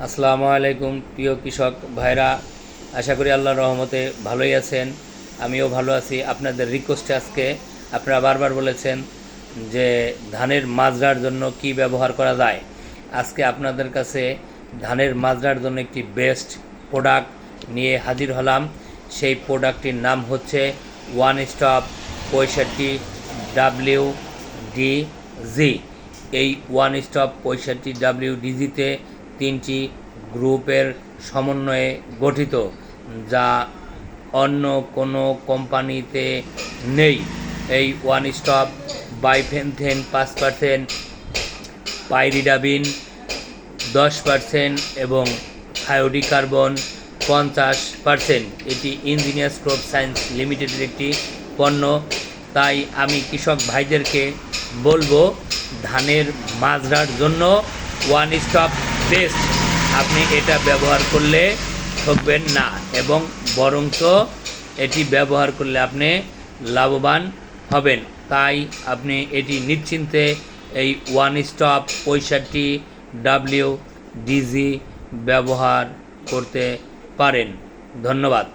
আসসালামু আলাইকুম প্রিয় কৃষক ভাইরা, আশা করি আল্লাহর রহমতে ভালোই আছেন। আমিও ভালো আছি। আপনাদের রিকোয়েস্টে আজকে আপনারা বারবার বলেছেন যে ধানের মাজরার জন্য কি ব্যবহার করা যায়। আজকে আপনাদের কাছে ধানের মাজরার জন্য একটি বেস্ট প্রোডাক্ট নিয়ে হাজির হলাম। সেই প্রোডাক্টটির নাম হচ্ছে ওয়ান স্টপ 65WDG। এই ওয়ান স্টপ 65WDGতে 3টি গ্রুপের সমন্বয়ে গঠিত, যা অন্য কোনো কোম্পানিতে নেই। এই ওয়ান স্টপ বাইফেনথেন 5%, পাইরিডাবিন 10% এবং থায়োডিকার্বন 50%। এটি ইঞ্জিনিয়ার্স ক্রপ সায়েন্স লিমিটেডের একটি পণ্য। তাই আমি কৃষক ভাইদেরকে বলবো, ধানের মাজরার জন্য ওয়ান স্টপ বেস্ট। আপনি এটা ব্যবহার করলে ঠকবেন না, এবং বরঞ্চ এটি ব্যবহার করলে আপনি লাভবান হবেন। তাই আপনি এটি নিশ্চিন্তে এই ওয়ান স্টপ 65WDG ব্যবহার করতে পারেন। ধন্যবাদ।